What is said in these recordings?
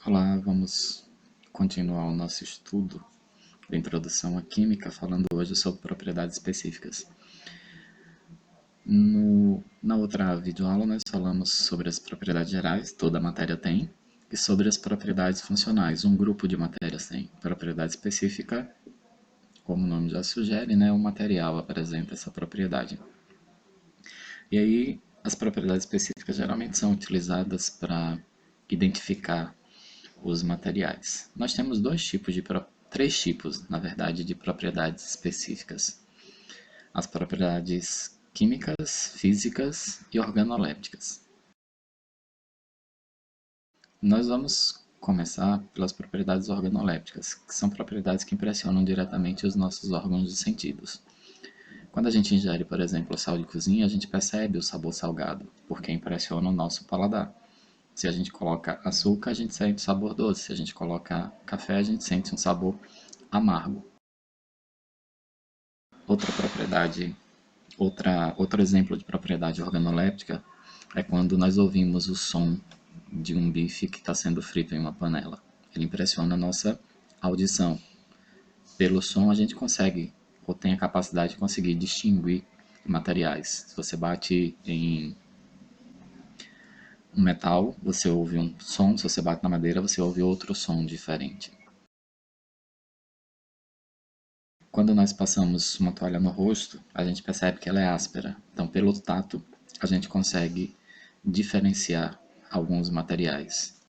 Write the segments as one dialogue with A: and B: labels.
A: Olá, vamos continuar o nosso estudo da introdução à química, falando hoje sobre propriedades específicas. Na outra videoaula nós falamos sobre as propriedades gerais, toda matéria tem, e sobre as propriedades funcionais, um grupo de matérias tem. Propriedade específica, como o nome já sugere, o material apresenta essa propriedade. E aí, as propriedades específicas geralmente são utilizadas para identificar os materiais. Nós temos três tipos, na verdade, de propriedades específicas. As propriedades químicas, físicas e organolépticas. Nós vamos começar pelas propriedades organolépticas, que são propriedades que impressionam diretamente os nossos órgãos de sentidos. Quando a gente ingere, por exemplo, sal de cozinha, a gente percebe o sabor salgado, porque impressiona o nosso paladar. Se a gente coloca açúcar, a gente sente um sabor doce. Se a gente coloca café, a gente sente um sabor amargo. Outro exemplo de propriedade organoléptica é quando nós ouvimos o som de um bife que está sendo frito em uma panela. Ele impressiona a nossa audição. Pelo som, a gente consegue, ou tem a capacidade de conseguir distinguir materiais. Se você bate em um metal, você ouve um som, se você bate na madeira, você ouve outro som diferente. Quando nós passamos uma toalha no rosto, a gente percebe que ela é áspera. Então, pelo tato, a gente consegue diferenciar alguns materiais.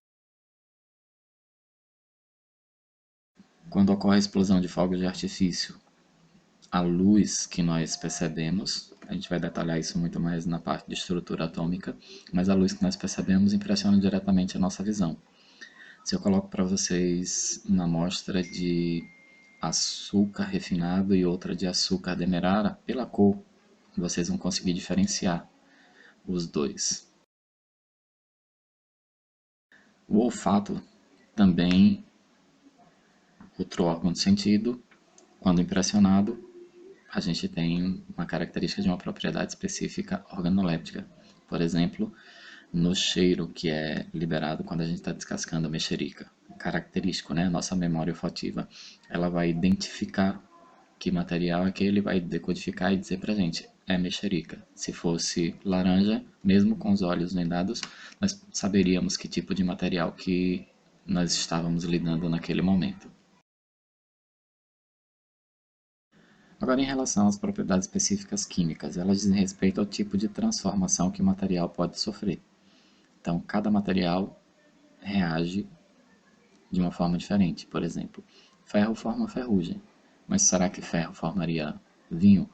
A: Quando ocorre a explosão de fogos de artifício, a luz que nós percebemos, a gente vai detalhar isso muito mais na parte de estrutura atômica, mas a luz que nós percebemos impressiona diretamente a nossa visão. Se eu coloco para vocês uma amostra de açúcar refinado e outra de açúcar demerara, pela cor, vocês vão conseguir diferenciar os dois. O olfato também, outro órgão de sentido, quando impressionado, a gente tem uma característica de uma propriedade específica organoléptica. Por exemplo, no cheiro que é liberado quando a gente está descascando a mexerica. Característico, né? Nossa memória olfativa. Ela vai identificar que material é aquele, vai decodificar e dizer pra gente, é mexerica. Se fosse laranja, mesmo com os olhos vendados, nós saberíamos que tipo de material que nós estávamos lidando naquele momento. Agora, em relação às propriedades específicas químicas, elas dizem respeito ao tipo de transformação que o material pode sofrer. Então, cada material reage de uma forma diferente. Por exemplo, ferro forma ferrugem, mas será que ferro formaria vinho?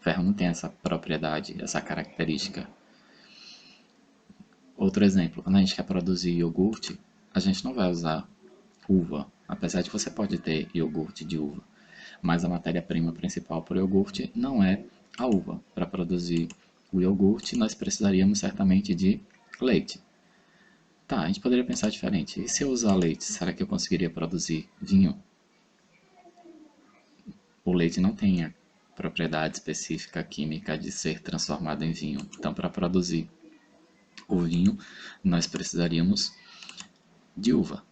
A: Ferro não tem essa propriedade, essa característica. Outro exemplo, quando a gente quer produzir iogurte, a gente não vai usar uva, apesar de que você pode ter iogurte de uva. Mas a matéria-prima principal para o iogurte não é a uva. Para produzir o iogurte, nós precisaríamos certamente de leite. Tá, a gente poderia pensar diferente. E se eu usar leite, será que eu conseguiria produzir vinho? O leite não tem a propriedade específica química de ser transformado em vinho. Então, para produzir o vinho, nós precisaríamos de uva.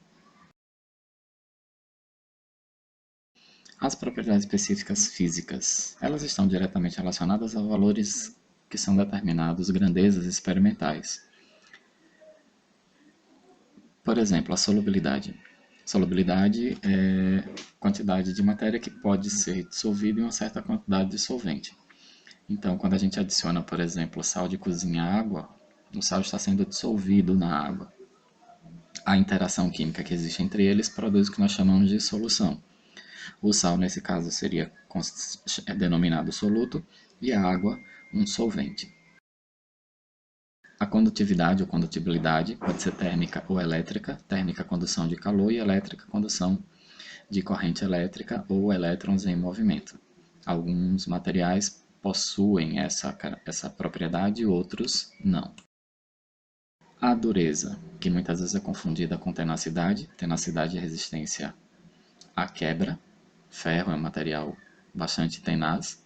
A: As propriedades específicas físicas, elas estão diretamente relacionadas a valores que são determinados, grandezas experimentais. Por exemplo, a solubilidade. Solubilidade é quantidade de matéria que pode ser dissolvida em uma certa quantidade de solvente. Então, quando a gente adiciona, por exemplo, sal de cozinha à água, o sal está sendo dissolvido na água. A interação química que existe entre eles produz o que nós chamamos de solução. O sal, nesse caso, seria denominado soluto e a água um solvente. A condutividade ou condutibilidade pode ser térmica ou elétrica. Térmica, condução de calor, e elétrica, condução de corrente elétrica ou elétrons em movimento. Alguns materiais possuem essa propriedade, outros não. A dureza, que muitas vezes é confundida com tenacidade. Tenacidade é resistência à quebra. Ferro é um material bastante tenaz.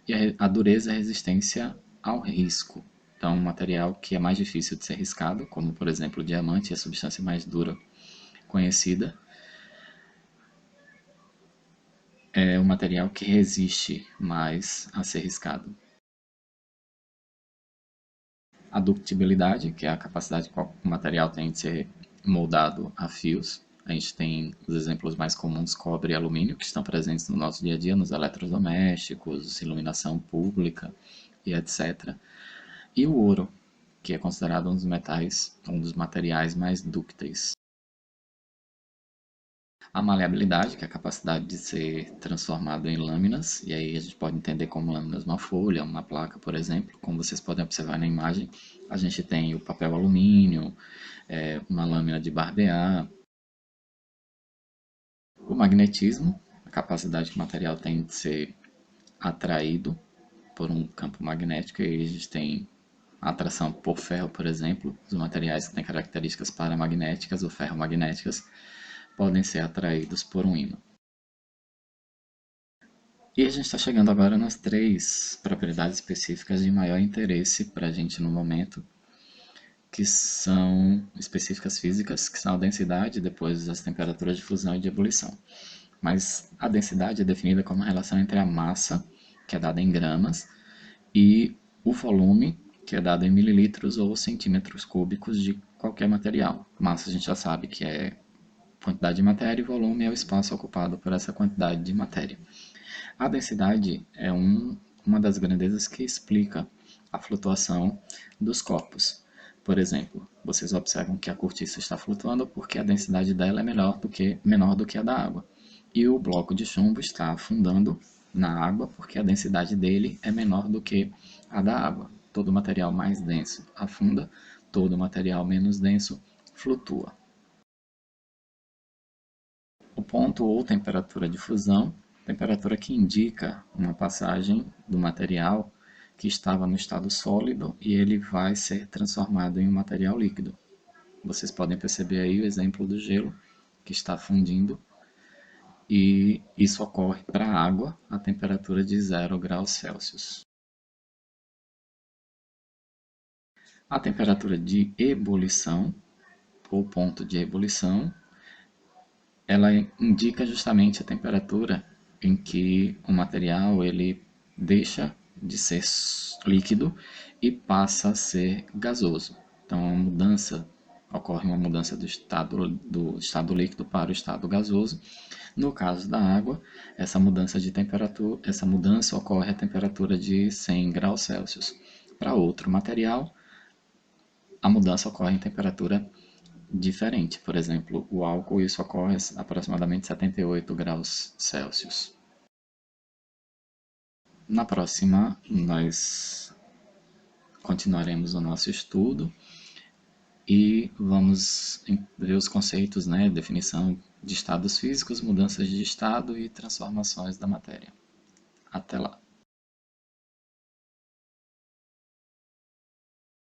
A: E a dureza é resistência ao risco. Então, um material que é mais difícil de ser riscado, como por exemplo o diamante, é a substância mais dura conhecida, é o material que resiste mais a ser riscado. A ductibilidade, que é a capacidade que o material tem de ser moldado a fios. A gente tem os exemplos mais comuns, cobre e alumínio, que estão presentes no nosso dia a dia, nos eletrodomésticos, iluminação pública e etc. E o ouro, que é considerado um dos metais, um dos materiais mais dúcteis. A maleabilidade, que é a capacidade de ser transformado em lâminas, e aí a gente pode entender como lâminas uma folha, uma placa, por exemplo. Como vocês podem observar na imagem, a gente tem o papel alumínio, uma lâmina de barbear. O magnetismo, a capacidade que o material tem de ser atraído por um campo magnético, e aí a gente tem a atração por ferro, por exemplo. Os materiais que têm características paramagnéticas ou ferromagnéticas podem ser atraídos por um ímã. E a gente está chegando agora nas 3 propriedades específicas de maior interesse para a gente no momento, que são específicas físicas, que são a densidade, depois as temperaturas de fusão e de ebulição. Mas a densidade é definida como a relação entre a massa, que é dada em gramas, e o volume, que é dado em mililitros ou centímetros cúbicos de qualquer material. Massa a gente já sabe que é quantidade de matéria e volume é o espaço ocupado por essa quantidade de matéria. A densidade é uma das grandezas que explica a flutuação dos corpos. Por exemplo, vocês observam que a cortiça está flutuando porque a densidade dela é menor do que a da água. E o bloco de chumbo está afundando na água porque a densidade dele é menor do que a da água. Todo material mais denso afunda, todo material menos denso flutua. O ponto ou temperatura de fusão, temperatura que indica uma passagem do material que estava no estado sólido e ele vai ser transformado em um material líquido. Vocês podem perceber aí o exemplo do gelo que está fundindo e isso ocorre para a água a temperatura de 0 graus Celsius. A temperatura de ebulição, ou ponto de ebulição, ela indica justamente a temperatura em que o material ele deixa de ser líquido e passa a ser gasoso. Então, ocorre uma mudança do estado líquido para o estado gasoso. No caso da água, essa mudança ocorre a temperatura de 100 graus Celsius. Para outro material, a mudança ocorre em temperatura diferente. Por exemplo, o álcool, isso ocorre a aproximadamente 78 graus Celsius. Na próxima, nós continuaremos o nosso estudo e vamos ver os conceitos, né, definição de estados físicos, mudanças de estado e transformações da matéria. Até lá!